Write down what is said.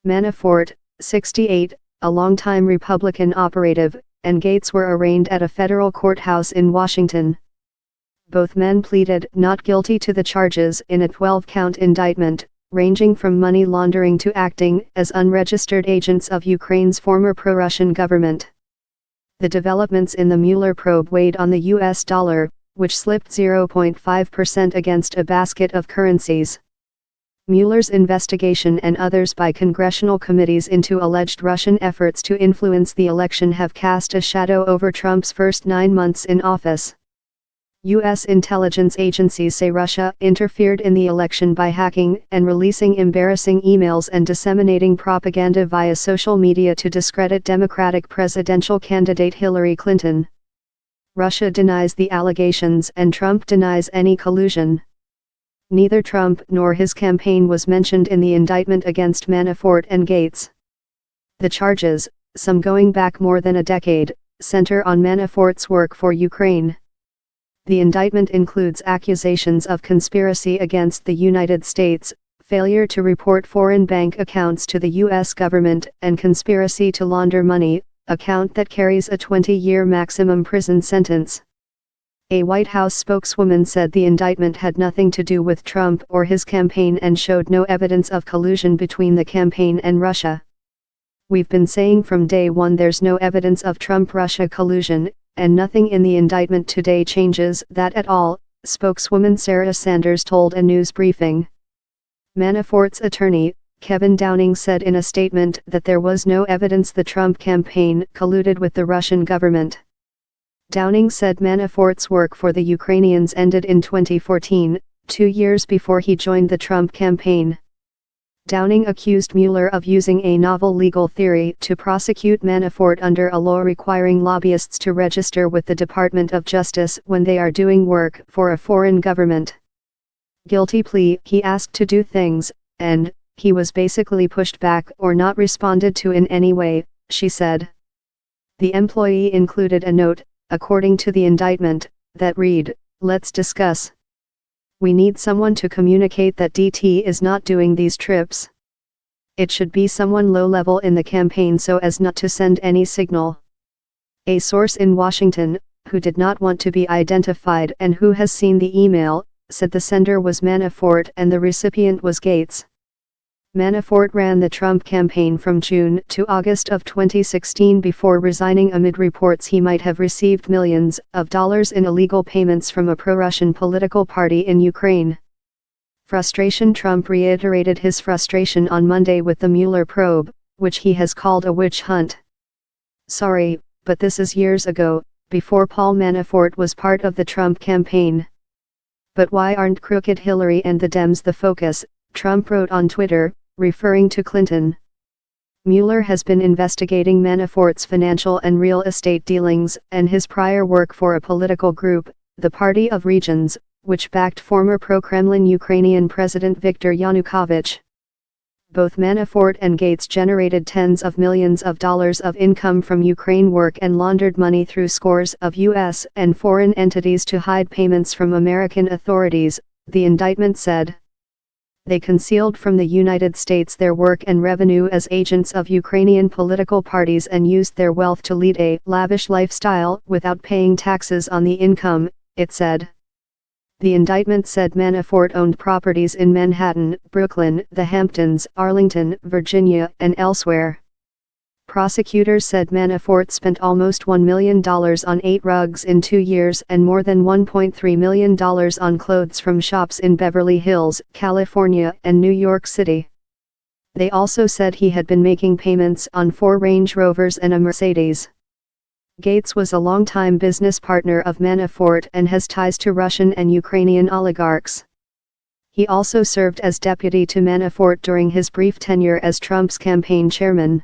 Manafort, 68, a longtime Republican operative, and Gates were arraigned at a federal courthouse in Washington. Both men pleaded not guilty to the charges in a 12-count indictment, ranging from money laundering to acting as unregistered agents of Ukraine's former pro-Russian government. The developments in the Mueller probe weighed on the U.S. dollar, which slipped 0.5% against a basket of currencies. Mueller's investigation and others by congressional committees into alleged Russian efforts to influence the election have cast a shadow over Trump's first 9 months in office. U.S. intelligence agencies say Russia interfered in the election by hacking and releasing embarrassing emails and disseminating propaganda via social media to discredit Democratic presidential candidate Hillary Clinton. Russia denies the allegations and Trump denies any collusion. Neither Trump nor his campaign was mentioned in the indictment against Manafort and Gates. The charges, some going back more than a decade, center on Manafort's work for Ukraine. The indictment includes accusations of conspiracy against the United States, failure to report foreign bank accounts to the U.S. government, and conspiracy to launder money, a count that carries a 20-year maximum prison sentence. A White House spokeswoman said the indictment had nothing to do with Trump or his campaign and showed no evidence of collusion between the campaign and Russia. "We've been saying from day one there's no evidence of Trump-Russia collusion, and nothing in the indictment today changes that at all," spokeswoman Sarah Sanders told a news briefing. Manafort's attorney, Kevin Downing, said in a statement that there was no evidence the Trump campaign colluded with the Russian government. Downing said Manafort's work for the Ukrainians ended in 2014, 2 years before he joined the Trump campaign. Downing accused Mueller of using a novel legal theory to prosecute Manafort under a law requiring lobbyists to register with the Department of Justice when they are doing work for a foreign government. Guilty plea: he asked to do things, and he was basically pushed back or not responded to in any way, she said. The employee included a note, according to the indictment, that read, "Let's discuss. We need someone to communicate that DT is not doing these trips. It should be someone low-level in the campaign so as not to send any signal." A source in Washington, who did not want to be identified and who has seen the email, said the sender was Manafort and the recipient was Gates. Manafort ran the Trump campaign from June to August of 2016 before resigning amid reports he might have received millions of dollars in illegal payments from a pro-Russian political party in Ukraine. Frustration: Trump reiterated his frustration on Monday with the Mueller probe, which he has called a witch hunt. "Sorry, but this is years ago, before Paul Manafort was part of the Trump campaign. But why aren't crooked Hillary and the Dems the focus?" Trump wrote on Twitter, referring to Clinton. Mueller has been investigating Manafort's financial and real estate dealings and his prior work for a political group, the Party of Regions, which backed former pro-Kremlin Ukrainian President Viktor Yanukovych. Both Manafort and Gates generated tens of millions of dollars of income from Ukraine work and laundered money through scores of U.S. and foreign entities to hide payments from American authorities, the indictment said. They concealed from the United States their work and revenue as agents of Ukrainian political parties and used their wealth to lead a lavish lifestyle without paying taxes on the income, it said. The indictment said Manafort owned properties in Manhattan, Brooklyn, the Hamptons, Arlington, Virginia, and elsewhere. Prosecutors said Manafort spent almost $1 million on 8 rugs in 2 years and more than $1.3 million on clothes from shops in Beverly Hills, California, and New York City. They also said he had been making payments on 4 Range Rovers and a Mercedes. Gates was a longtime business partner of Manafort and has ties to Russian and Ukrainian oligarchs. He also served as deputy to Manafort during his brief tenure as Trump's campaign chairman.